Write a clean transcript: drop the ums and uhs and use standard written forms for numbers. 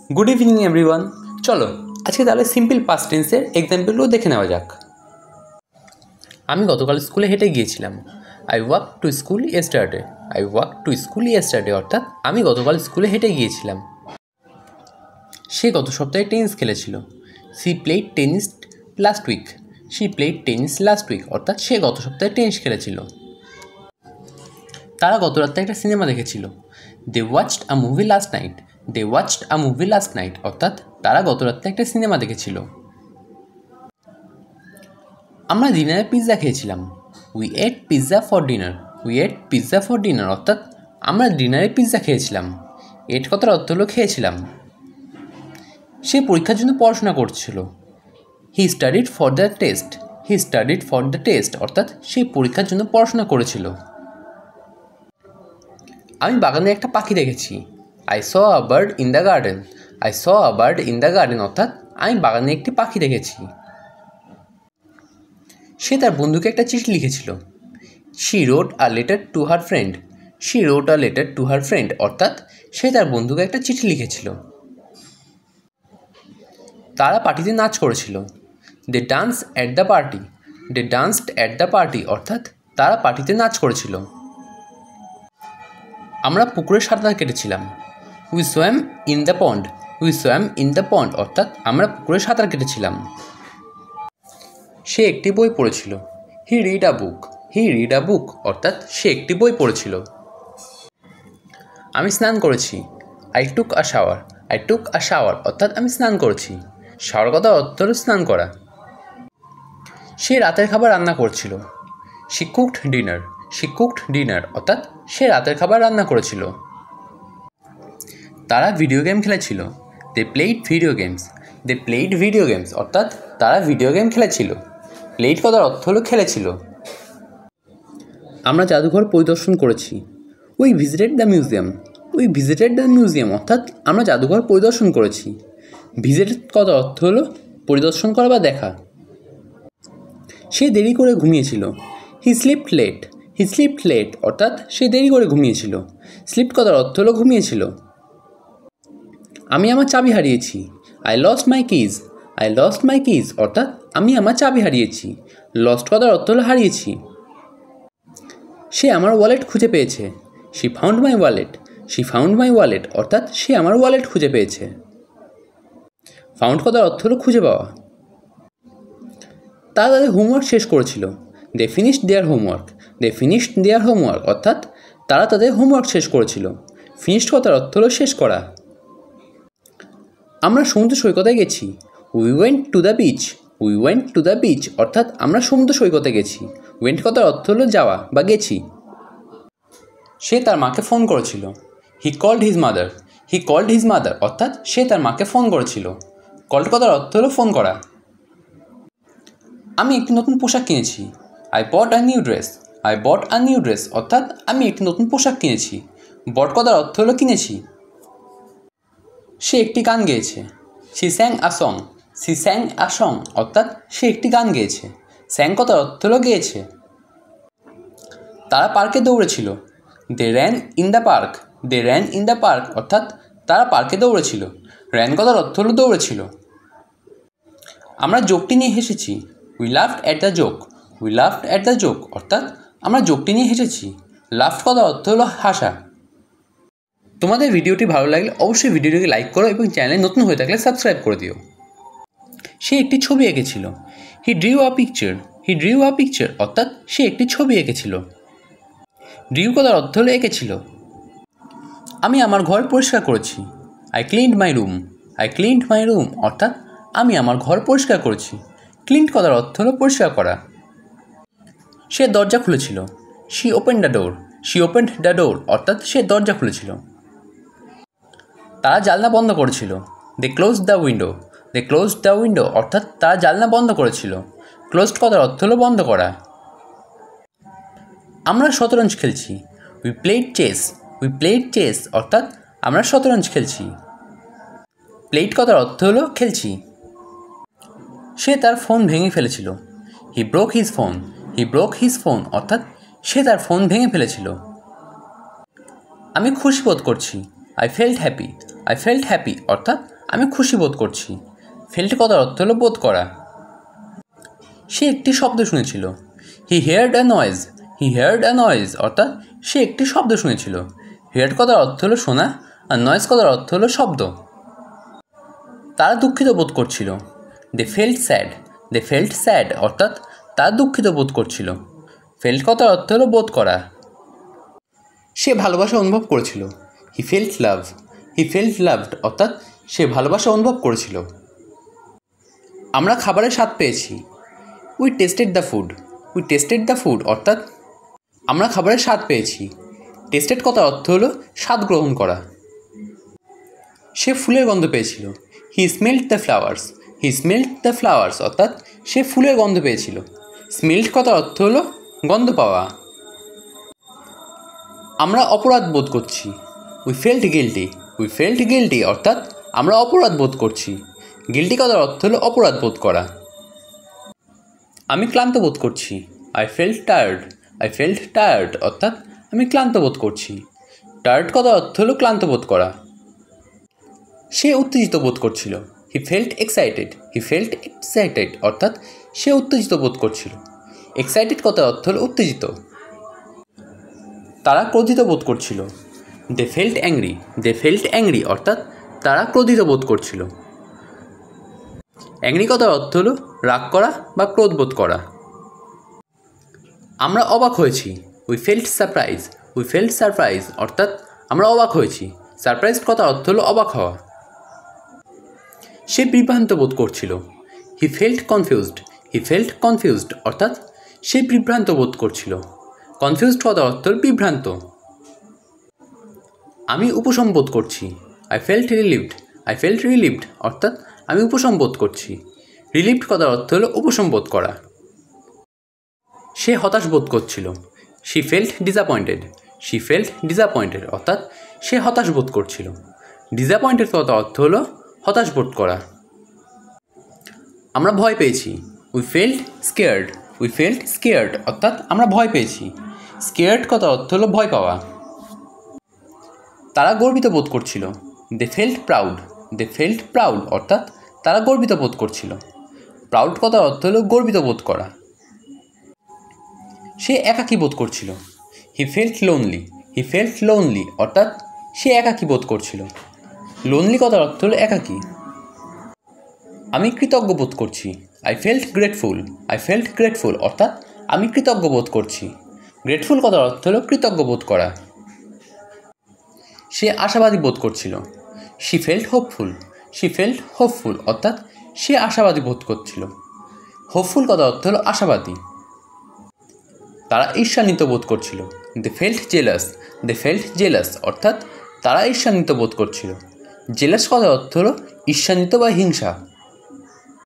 Good evening everyone. চলো আজকে তাহলে সিম্পল পাস্ট টেন্সের এক্সাম্পলগুলো দেখে নেওয়া যাক। আমি গতকাল স্কুলে হেঁটে গিয়েছিলাম। I walk to school yesterday. I walk to school yesterday অর্থাৎ আমি গতকাল স্কুলে হেঁটে গিয়েছিলাম। সে গত সপ্তাহে টেনিস খেলেছিল। She played tennis last week. She played tennis last week অর্থাৎ সে গত সপ্তাহে টেনিস খেলেছিল। তারা গত রাত্রে একটা সিনেমা দেখেছিল। দে ওয়াচড আ মুভি লাস্ট নাইট। দে ওয়াচড আ মুভি লাস্ট নাইট অর্থাৎ তারা গত রাত্রে একটা সিনেমা দেখেছিল। আমরা ডিনারে পিৎজা খেয়েছিলাম। We at pizza for dinner. We at pizza for dinner অর্থাৎ আমরা ডিনারে পিৎজা খেয়েছিলাম। এট কথার অর্থ হলো খেয়েছিলাম। সে পরীক্ষার জন্য পড়াশোনা করছিল। হি studied for the test. He studied for the test অর্থাৎ সে পরীক্ষার জন্য পড়াশোনা করেছিল। আমি বাগানে একটা পাখি দেখেছি। I saw a bird in the garden. I saw a bird in the garden অর্থাৎ আমি বাগানে একটি পাখি দেখেছি। সে তার বন্ধুকে একটা চিঠি লিখেছিল। She wrote a letter to her friend. She wrote a letter to her friend অর্থাৎ সে তার বন্ধুকে একটা চিঠি লিখেছিল। তারা পার্টিতে নাচ করেছিল। They dance at the party. They danced at the party অর্থাৎ তারা পার্টিতে নাচ করেছিল। আমরা পুকুরে সাঁতার কেটেছিলাম। We swam in the pond. We swam in the pond অর্থাৎ আমরা পুকুরে সাঁতার কেটেছিলাম। সে একটি বই পড়েছিল। He read a book. He read a বুক অর্থাৎ সে একটি বই পড়েছিল। আমি স্নান করেছি। I took a shower. I took a shower অর্থাৎ আমি স্নান করেছি। শাওয়ার কথার অর্থ হল স্নান করা। সে রাতের খাবার রান্না করছিল। She cooked dinner. She cooked dinner অর্থাৎ সে রাতের খাবার রান্না করেছিল। তারা ভিডিও গেম খেলেছিল। দে প্লেইড ভিডিও গেমস। দে প্লেইড ভিডিও গেমস অর্থাৎ তারা ভিডিও গেম খেলেছিল। প্লেইড কথার অর্থ হলো খেলেছিল। আমরা জাদুঘর পরিদর্শন করেছি। We visited the museum. We visited the museum অর্থাৎ আমরা জাদুঘর পরিদর্শন করেছি। ভিজিট কথার অর্থ হলো পরিদর্শন করা বা দেখা। সে দেরি করে ঘুমিয়েছিল। He slept late. He slept late অর্থাৎ সে দেরি করে ঘুমিয়েছিল। স্লিপ কথার অর্থ হলো ঘুমিয়েছিল। আমি আমার চাবি হারিয়েছি। I lost my keys. I lost my keys অর্থাৎ আমি আমার চাবি হারিয়েছি। লস্ট কথার অর্থ হলো হারিয়েছি। সে আমার ওয়ালেট খুঁজে পেয়েছে। She found my wallet. She found my wallet অর্থাৎ সে আমার ওয়ালেট খুঁজে পেয়েছে। ফাউন্ড কথার অর্থ হলো খুঁজে পাওয়া। তারা তাদের হোমওয়ার্ক শেষ করেছিল। They finished their homework. They finished their homework অর্থাৎ তারা তাদের হোমওয়ার্ক শেষ করেছিল। ফিনিশড কথার অর্থ হলো শেষ করা। আমরা সমুদ্র সৈকতে গেছি। We went to the beach. We went to the beach অর্থাৎ আমরা সমুদ্র সৈকতে গেছি। ওয়েন্ট কথার অর্থ হলো যাওয়া বা গেছি। সে তার মাকে ফোন করেছিল। He called his mother. He called his mother অর্থাৎ সে তার মাকে ফোন করেছিল। কল্ড কথার অর্থ হলো ফোন করা। আমি একটি নতুন পোশাক কিনেছি। I bought a new dress. I bought a new dress অর্থাৎ আমি একটি নতুন পোশাক কিনেছি। বট কথার অর্থ হলো কিনেছি। সে একটি গান গেয়েছে। She স্যাং a song. She স্যাং a song অর্থাৎ সে একটি গান গেয়েছে। স্যাং কথার অর্থ হলো গেয়েছে। তারা পার্কে দৌড়েছিল। They ran in the park. They ran in the park অর্থাৎ তারা পার্কে দৌড়েছিল। র্যান কথার অর্থ হলো দৌড়েছিল। আমরা জোকটি নিয়ে হেসেছি। We laughed at the joke. We laughed at the joke অর্থাৎ আমরা জোকটি নিয়ে হেসেছি। লাফড কথার অর্থ হলো হাসা। তোমাদের ভিডিওটি ভালো লাগলে অবশ্যই ভিডিওটিকে লাইক করো এবং চ্যানেলে নতুন হয়ে থাকলে সাবস্ক্রাইব করে দিও। সে একটি ছবি এঁকেছিল। He drew a picture. He drew a picture অর্থাৎ সে একটি ছবি এঁকেছিল। ড্রিউ কথার অর্থ হলো এঁকেছিল। আমি আমার ঘর পরিষ্কার করেছি। I cleaned my room. I cleaned my room অর্থাৎ আমি আমার ঘর পরিষ্কার করেছি। ক্লিনড কথার অর্থ হলো পরিষ্কার করা। সে দরজা খুলেছিল। She opened the door. She opened the door অর্থাৎ সে দরজা খুলেছিল। তারা জানলা বন্ধ করেছিল। They closed the window. They closed the window অর্থাৎ তারা জানলা বন্ধ করেছিল। ক্লোজড কথার অর্থ হলো বন্ধ করা। আমরা শতরঞ্জ খেলছি। We played chess. We played chess অর্থাৎ আমরা শতরঞ্জ খেলছি। প্লেড কথার অর্থ হলো খেলছি। সে তার ফোন ভেঙে ফেলেছিল। হি ব্রোক হিজ ফোন। হি ব্রোক হিজ ফোন অর্থাৎ সে তার ফোন ভেঙে ফেলেছিল। আমি খুশি বোধ করছি। I felt happy. I felt happy অর্থাৎ আমি খুশি বোধ করছি। ফেল্ট কথার অর্থ হলো বোধ করা। সে একটি শব্দ শুনেছিল। He heard a noise. He heard a noise অর্থাৎ সে একটি শব্দ শুনেছিল। হেয়ার্ড কথার অর্থ হলো শোনা, আর নয়েজ কথার অর্থ হলো শব্দ। তারা দুঃখিত বোধ করছিল। দে ফেল্ট স্যাড। দে ফেল্ট স্যাড অর্থাৎ তারা দুঃখিত বোধ করছিল। ফেল্ট কথার অর্থ হলো বোধ করা। সে ভালোবাসা অনুভব করেছিল। He felt love. He felt loved অর্থাৎ সে ভালোবাসা অনুভব করেছিল। আমরা খাবারের স্বাদ পেয়েছি। We tasted the food. We tasted the food অর্থাৎ আমরা খাবারের স্বাদ পেয়েছি। টেস্টেড কথার অর্থ হলো স্বাদ গ্রহণ করা। সে ফুলের গন্ধ পেয়েছিল। He smelled the flowers. He smelled the flowers অর্থাৎ সে ফুলের গন্ধ পেয়েছিল। স্মেল্ড কথার অর্থ হলো গন্ধ পাওয়া। আমরা অপরাধ বোধ করছি। We felt guilty. We felt guilty অর্থাৎ আমরা অপরাধ বোধ করছি। গিল্টি কথার অর্থ হলো অপরাধ বোধ করা। আমি ক্লান্ত বোধ করছি। I felt tired. I felt tired অর্থাৎ আমি ক্লান্ত বোধ করছি। টায়ার্ড কথার অর্থ হলো ক্লান্ত বোধ করা। সে উত্তেজিত বোধ করছিল। He felt excited. He felt excited অর্থাৎ সে উত্তেজিত বোধ করছিল। এক্সাইটেড কথার অর্থ হলো উত্তেজিত। তারা ক্রোধিত বোধ করছিল। দে ফেল্ট অ্যাংরি। দে ফেল্ট অ্যাংরি অর্থাৎ তারা ক্রোধিত বোধ করছিল। অ্যাংরি কথার অর্থ হলো রাগ করা বা ক্রোধ বোধ করা। আমরা অবাক হয়েছি। We felt surprise. We felt surprise অর্থাৎ আমরা অবাক হয়েছি। সারপ্রাইজ কথার অর্থ হলো অবাক হওয়া। সে বিভ্রান্ত বোধ করছিল। He felt confused. He felt confused অর্থাৎ সে বিভ্রান্ত বোধ করছিল। কনফিউজড কথার অর্থ হল বিভ্রান্ত। আমি উপশম বোধ করছি। I felt relieved. I felt relieved অর্থাৎ আমি উপশম বোধ করছি। রিলিভড কথার অর্থ হলো উপশম বোধ করা। সে হতাশ বোধ করছিল। She felt disappointed. She felt disappointed অর্থাৎ সে হতাশ বোধ করছিল। ডিসঅ্যাপয়েন্টেড কথার অর্থ হলো হতাশ বোধ করা। আমরা ভয় পেয়েছি। We felt scared. We felt scared অর্থাৎ আমরা ভয় পেয়েছি। স্কেয়ার্ড কথার অর্থ হলো ভয় পাওয়া। তারা গর্বিত বোধ করছিল। দে ফেল্ট প্রাউড। দে ফেল্ট প্রাউড অর্থাৎ তারা গর্বিত বোধ করছিল। প্রাউড কথার অর্থ হলো গর্বিত বোধ করা। সে একাকী বোধ করছিল। He felt lonely. He felt lonely অর্থাৎ সে একাকী বোধ করছিল। লোনলি কথার অর্থ হলো একাকী। আমি কৃতজ্ঞ বোধ করছি। I felt grateful. I felt grateful অর্থাৎ আমি কৃতজ্ঞ বোধ করছি। গ্রেটফুল কথার অর্থ হলো কৃতজ্ঞ বোধ করা। সে আশাবাদী বোধ করছিল। She felt hopeful. She felt hopeful অর্থাৎ সে আশাবাদী বোধ করছিল। হোপফুল কথার অর্থ হলো আশাবাদী। তারা ঈর্ষান্বিত বোধ করছিল। দে ফেল্ট জেলাস। দে ফেল্ট জেলাস অর্থাৎ তারা ঈর্ষান্বিত বোধ করছিল। জেলাস কথার অর্থ হলো ঈর্ষান্বিত বা হিংসা।